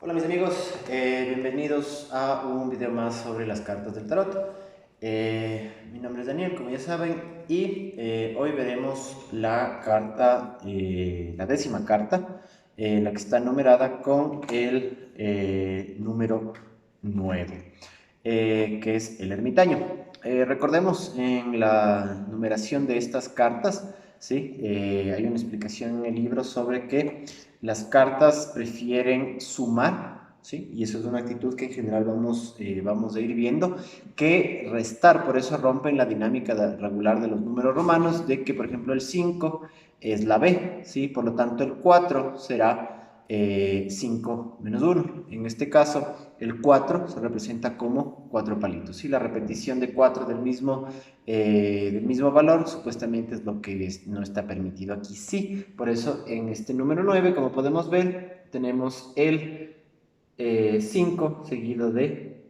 Hola mis amigos, bienvenidos a un video más sobre las cartas del tarot. Mi nombre es Daniel, como ya saben, y hoy veremos la carta, la décima carta, la que está numerada con el número 9, que es el ermitaño. Recordemos en la numeración de estas cartas, ¿sí? Hay una explicación en el libro sobre que las cartas prefieren sumar, ¿sí? Y eso es una actitud que en general vamos a ir viendo, que restar. Por eso rompen la dinámica regular de los números romanos, de que, por ejemplo, el 5 es la B, ¿sí? Por lo tanto, el 4 será 5 menos 1. En este caso, el 4 se representa como 4 palitos, ¿sí? La repetición de 4 del mismo valor supuestamente es lo que no está permitido aquí, sí. Por eso en este número 9, como podemos ver, tenemos el 5 seguido de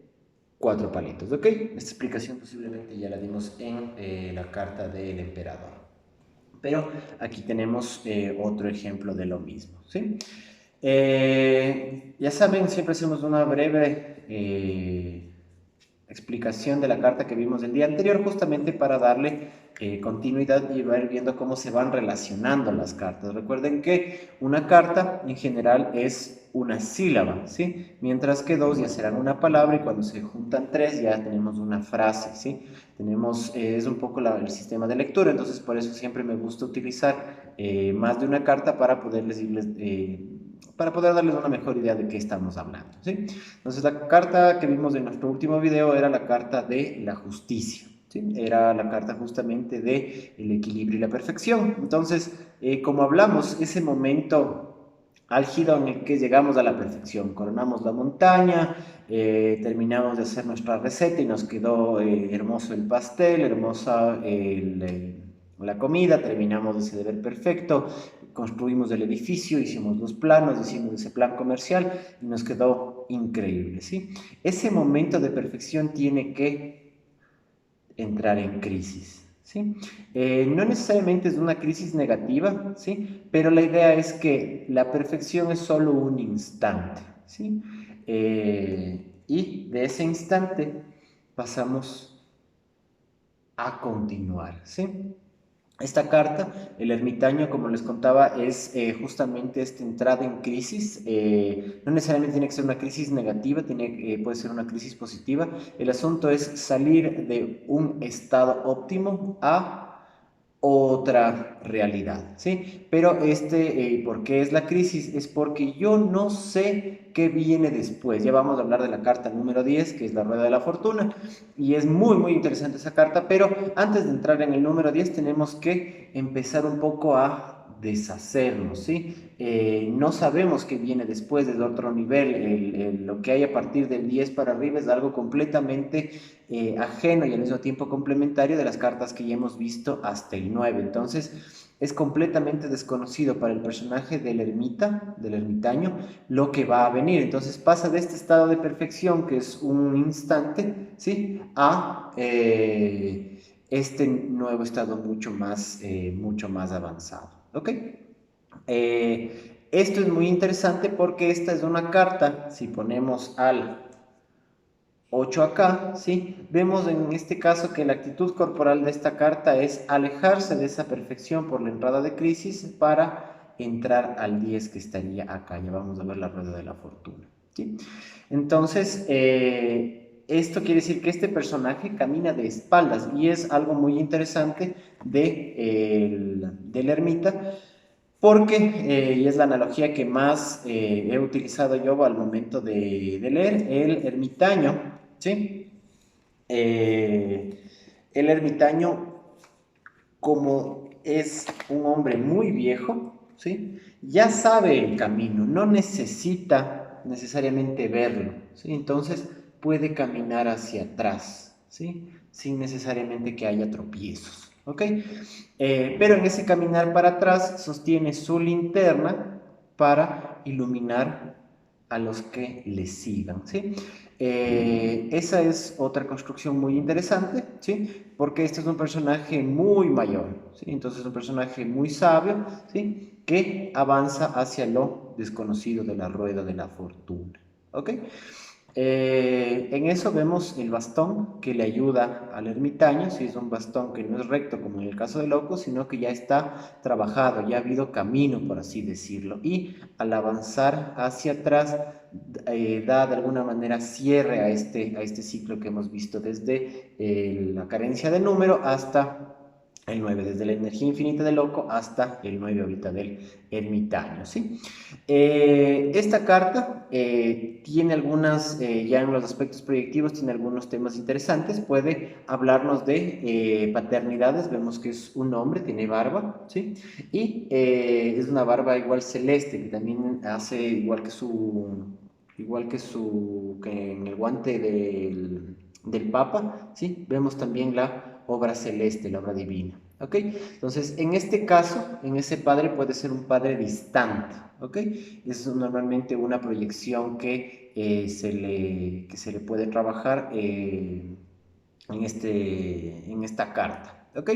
4 palitos, ¿ok? Esta explicación posiblemente ya la dimos en la carta del emperador. Pero aquí tenemos otro ejemplo de lo mismo, ¿sí? Ya saben, siempre hacemos una breve explicación de la carta que vimos el día anterior, justamente para darle continuidad y ir viendo cómo se van relacionando las cartas. Recuerden que una carta en general es una sílaba, ¿sí? Mientras que dos ya serán una palabra, y cuando se juntan tres ya tenemos una frase, ¿sí? Es un poco el sistema de lectura, entonces por eso siempre me gusta utilizar más de una carta para poder darles una mejor idea de qué estamos hablando, ¿sí? Entonces la carta que vimos en nuestro último video era la carta de la justicia, ¿sí? Era la carta justamente de el equilibrio y la perfección. Entonces, como hablamos, ese momento álgido en el que llegamos a la perfección, coronamos la montaña, terminamos de hacer nuestra receta y nos quedó hermoso el pastel, hermosa la comida, terminamos ese deber perfecto, construimos el edificio, hicimos los planos, hicimos ese plan comercial y nos quedó increíble, ¿sí? Ese momento de perfección tiene que entrar en crisis, ¿sí? No necesariamente es una crisis negativa, ¿sí? Pero la idea es que la perfección es solo un instante, ¿sí? Y de ese instante pasamos a continuar, ¿sí? Esta carta, el ermitaño, como les contaba, es justamente esta entrada en crisis. No necesariamente tiene que ser una crisis negativa, puede ser una crisis positiva. El asunto es salir de un estado óptimo a otra realidad, ¿sí? Pero ¿por qué es la crisis? Es porque yo no sé qué viene después. Ya vamos a hablar de la carta número 10, que es la rueda de la fortuna, y es muy, muy interesante esa carta, pero antes de entrar en el número 10 tenemos que empezar un poco a deshacernos, ¿sí? No sabemos qué viene después del otro nivel. Lo que hay a partir del 10 para arriba es algo completamente ajeno y al mismo tiempo complementario de las cartas que ya hemos visto hasta el 9. Entonces es completamente desconocido para el personaje del ermitaño, lo que va a venir. Entonces pasa de este estado de perfección, que es un instante, ¿sí? A este nuevo estado mucho más avanzado, ¿ok? Esto es muy interesante porque esta es una carta, si ponemos al 8 acá, ¿sí? Vemos en este caso que la actitud corporal de esta carta es alejarse de esa perfección por la entrada de crisis para entrar al 10 que estaría acá. Ya vamos a ver la rueda de la fortuna, ¿sí? Entonces, esto quiere decir que este personaje camina de espaldas y es algo muy interesante del ermita, porque, y es la analogía que más he utilizado yo al momento de leer, el ermitaño, ¿sí? El ermitaño, como es un hombre muy viejo, ¿sí? Ya sabe el camino, no necesita necesariamente verlo, ¿sí? Entonces puede caminar hacia atrás, ¿sí? Sin necesariamente que haya tropiezos, ¿ok? Pero en ese caminar para atrás sostiene su linterna para iluminar a los que le sigan, ¿sí? Esa es otra construcción muy interesante, ¿sí? Porque este es un personaje muy mayor, ¿sí? Entonces es un personaje muy sabio, ¿sí? Que avanza hacia lo desconocido de la rueda de la fortuna, ¿ok? En eso vemos el bastón que le ayuda al ermitaño, si es un bastón que no es recto como en el caso del loco, sino que ya está trabajado, ya ha habido camino, por así decirlo, y al avanzar hacia atrás da de alguna manera cierre a este ciclo que hemos visto desde la carencia de número hasta el 9, desde la energía infinita del loco hasta el 9 ahorita del ermitaño, ¿sí? Esta carta tiene algunas, ya en los aspectos proyectivos, tiene algunos temas interesantes. Puede hablarnos de paternidades. Vemos que es un hombre, tiene barba, ¿sí? Y es una barba igual celeste, que también hace que en el guante del Papa, ¿sí? Vemos también la obra celeste, la obra divina. ¿Ok? Entonces, en este caso, en ese padre puede ser un padre distante, ¿ok? Es normalmente una proyección que se le puede trabajar en esta carta, ¿ok?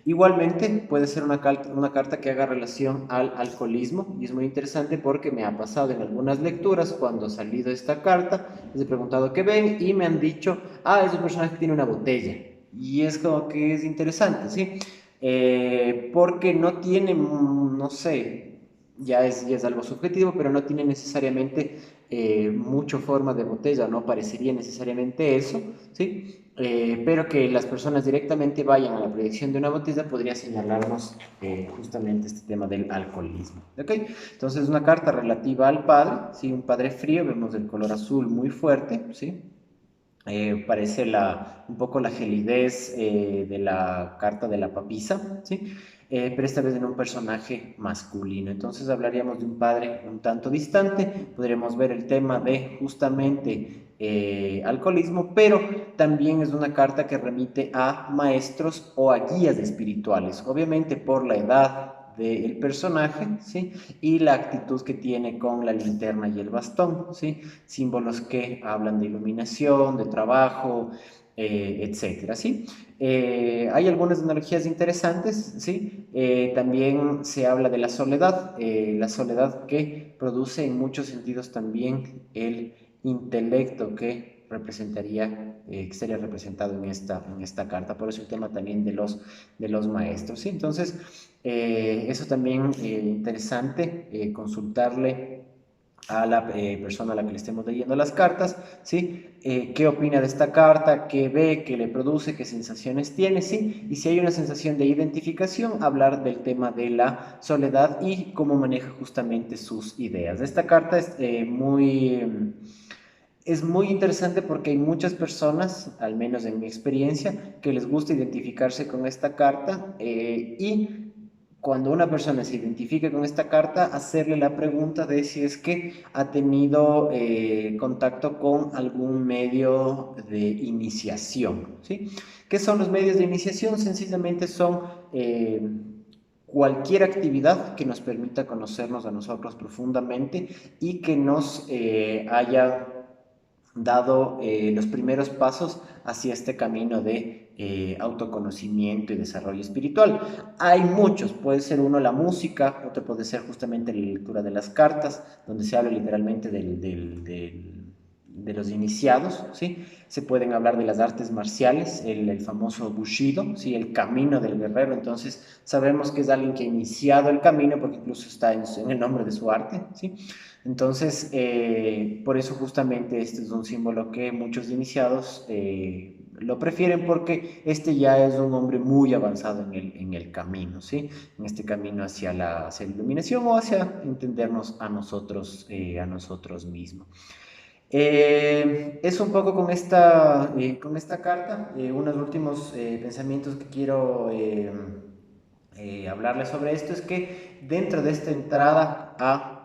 Igualmente puede ser una carta que haga relación al alcoholismo y es muy interesante porque me ha pasado en algunas lecturas cuando ha salido esta carta, les he preguntado qué ven y me han dicho, ah, es un personaje que tiene una botella. Y es como que es interesante, ¿sí? Porque no tiene, no sé, ya es algo subjetivo, pero no tiene necesariamente mucho forma de botella, no parecería necesariamente eso, ¿sí? Pero que las personas directamente vayan a la proyección de una botella podría señalarnos justamente este tema del alcoholismo, ¿ok? Entonces es una carta relativa al padre, ¿sí? Un padre frío, vemos el color azul muy fuerte, ¿sí? Parece un poco la gelidez de la carta de la papisa, ¿sí? Pero esta vez en un personaje masculino. Entonces hablaríamos de un padre un tanto distante, podríamos ver el tema de justamente alcoholismo, pero también es una carta que remite a maestros o a guías espirituales, obviamente por la edad del personaje, ¿sí? Y la actitud que tiene con la linterna y el bastón, ¿sí? Símbolos que hablan de iluminación, de trabajo, etcétera, ¿sí? Hay algunas analogías interesantes, ¿sí? También se habla de la soledad que produce en muchos sentidos también el intelecto que representaría, que sería representado en esta carta, por eso el tema también de los maestros, ¿sí? Entonces, eso también interesante, consultarle a la persona a la que le estemos leyendo las cartas, ¿sí? ¿Qué opina de esta carta? ¿Qué ve? ¿Qué le produce? ¿Qué sensaciones tiene? ¿Sí? Y si hay una sensación de identificación, hablar del tema de la soledad y cómo maneja justamente sus ideas. Esta carta es muy interesante porque hay muchas personas, al menos en mi experiencia, que les gusta identificarse con esta carta y cuando una persona se identifica con esta carta, hacerle la pregunta de si es que ha tenido contacto con algún medio de iniciación, ¿sí? ¿Qué son los medios de iniciación? Sencillamente son cualquier actividad que nos permita conocernos a nosotros profundamente y que nos haya dado los primeros pasos hacia este camino de autoconocimiento y desarrollo espiritual. Hay muchos, puede ser uno la música, otro puede ser justamente la lectura de las cartas, donde se habla literalmente de los iniciados, ¿sí? Se pueden hablar de las artes marciales, el famoso Bushido, ¿sí? El camino del guerrero, entonces sabemos que es alguien que ha iniciado el camino porque incluso está en el nombre de su arte, ¿sí? Entonces, por eso justamente este es un símbolo que muchos iniciados lo prefieren porque este ya es un hombre muy avanzado en el camino, ¿sí? En este camino hacia la iluminación o hacia entendernos a nosotros mismos. Es un poco con esta carta, unos últimos pensamientos que quiero hablarles sobre esto es que dentro de esta entrada a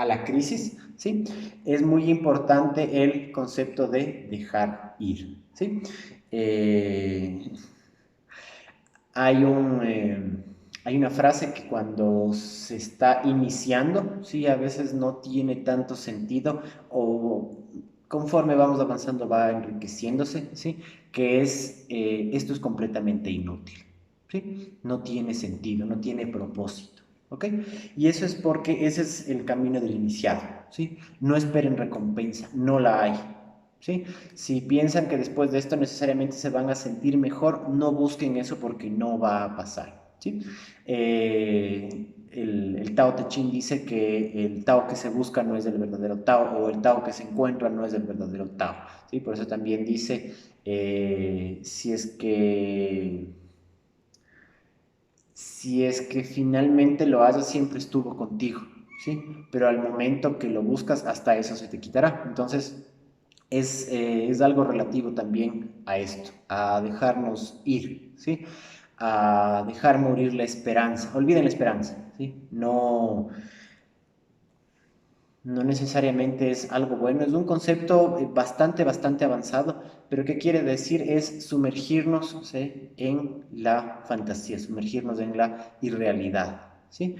la crisis, ¿sí? Es muy importante el concepto de dejar ir, ¿sí? Eh, hay hay una frase que cuando se está iniciando, sí, a veces no tiene tanto sentido o conforme vamos avanzando va enriqueciéndose, ¿sí? Que es, esto es completamente inútil, ¿sí? No tiene sentido, no tiene propósito. ¿ok? Y eso es porque ese es el camino del iniciado, ¿sí? No esperen recompensa, no la hay, ¿sí? Si piensan que después de esto necesariamente se van a sentir mejor, no busquen eso porque no va a pasar, ¿sí? El Tao Te Ching dice que el Tao que se busca no es el verdadero Tao, o el Tao que se encuentra no es el verdadero Tao, ¿sí? Por eso también dice, si es que finalmente lo haces, siempre estuvo contigo, ¿sí? Pero al momento que lo buscas, hasta eso se te quitará. Entonces, es algo relativo también a esto, a dejarnos ir, ¿sí? A dejar morir la esperanza. Olviden la esperanza, ¿sí? No necesariamente es algo bueno, es un concepto bastante avanzado, pero ¿qué quiere decir? Es sumergirnos, ¿sí?, en la fantasía, sumergirnos en la irrealidad, ¿sí?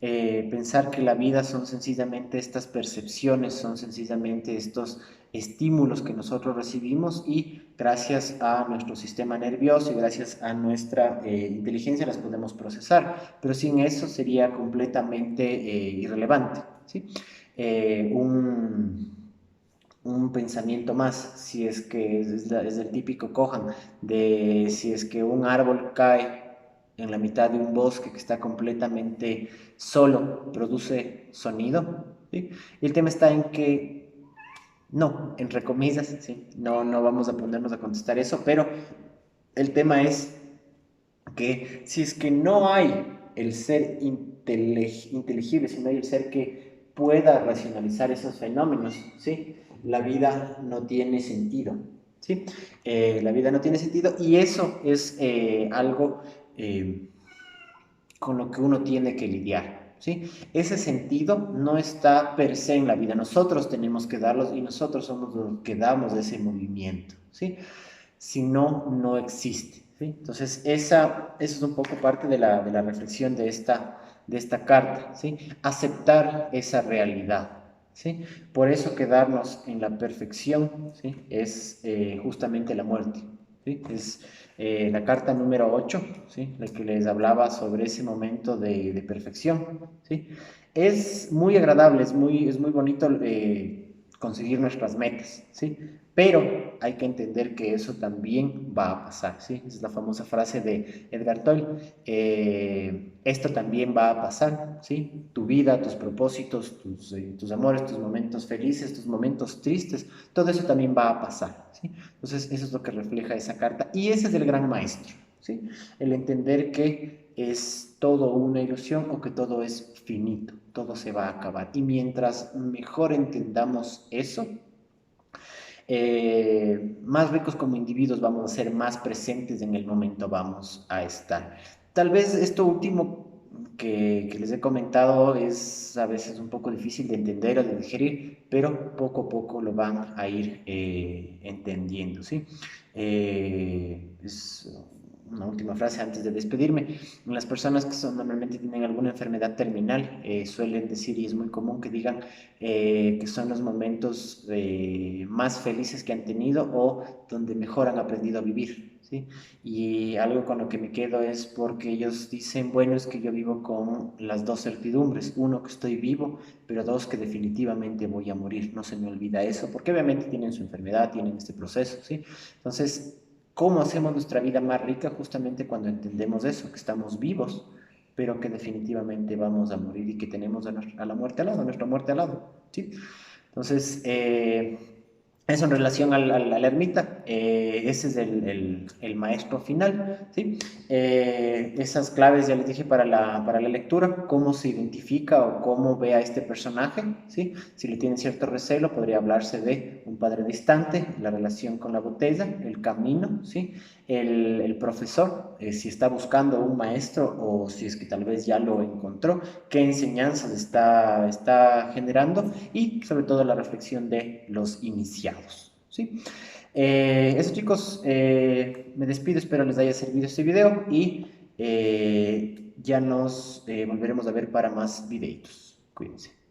Pensar que la vida son sencillamente estas percepciones, son sencillamente estos estímulos que nosotros recibimos y gracias a nuestro sistema nervioso y gracias a nuestra inteligencia las podemos procesar, pero sin eso sería completamente irrelevante, ¿sí? eh, un, un pensamiento más, si es que es el típico Kohan, de si es que un árbol cae en la mitad de un bosque que está completamente solo, produce sonido, ¿sí? Y el tema está en que, no, entre comillas, ¿sí? No vamos a ponernos a contestar eso, pero el tema es que si es que no hay el ser inteligible, si no hay el ser que pueda racionalizar esos fenómenos, ¿sí? La vida no tiene sentido, ¿sí? La vida no tiene sentido y eso es algo eh, con lo que uno tiene que lidiar, ¿sí? Ese sentido no está per se en la vida, nosotros tenemos que darlos y nosotros somos los que damos ese movimiento, ¿sí? Si no, no existe, ¿sí? Entonces, esa es un poco parte de la reflexión de esta carta, ¿sí? Aceptar esa realidad, ¿sí? Por eso quedarnos en la perfección, ¿sí?, es justamente la muerte, ¿sí? Es la carta número 8, ¿sí?, la que les hablaba sobre ese momento de perfección, ¿sí? Es muy agradable, es muy bonito conseguir nuestras metas, ¿sí? Pero hay que entender que eso también va a pasar, ¿sí? Es la famosa frase de Edgar Toll. Esto también va a pasar, ¿sí? Tu vida, tus propósitos, tus amores, tus momentos felices, tus momentos tristes, todo eso también va a pasar, ¿sí? Entonces, eso es lo que refleja esa carta. Y ese es el gran maestro, ¿sí? El entender que es todo una ilusión o que todo es finito, todo se va a acabar. Y mientras mejor entendamos eso, más ricos como individuos vamos a ser, más presentes en el momento vamos a estar. Tal vez esto último que les he comentado es a veces un poco difícil de entender o de digerir, pero poco a poco lo van a ir entendiendo, ¿sí? Es una última frase antes de despedirme. Las personas que normalmente tienen alguna enfermedad terminal suelen decir, y es muy común que digan, que son los momentos más felices que han tenido o donde mejor han aprendido a vivir, ¿sí? Y algo con lo que me quedo es porque ellos dicen, bueno, es que yo vivo con las dos certidumbres, uno, que estoy vivo, pero dos, que definitivamente voy a morir, no se me olvida eso, porque obviamente tienen su enfermedad, tienen este proceso, ¿sí? Entonces, ¿cómo hacemos nuestra vida más rica? Justamente cuando entendemos eso, que estamos vivos, pero que definitivamente vamos a morir y que tenemos a la muerte al lado, a nuestra muerte al lado, ¿sí? Entonces, eso en relación al ermita, ese es el maestro final, ¿sí? Esas claves ya les dije para la lectura, cómo se identifica o cómo ve a este personaje, ¿sí? Si le tienen cierto recelo, podría hablarse de un padre distante, la relación con la botella, el camino, ¿sí? El profesor, si está buscando un maestro o si es que tal vez ya lo encontró, qué enseñanzas está generando y sobre todo la reflexión de los iniciados, ¿sí? Eso, chicos, me despido, espero les haya servido este video y ya nos volveremos a ver para más videitos. Cuídense.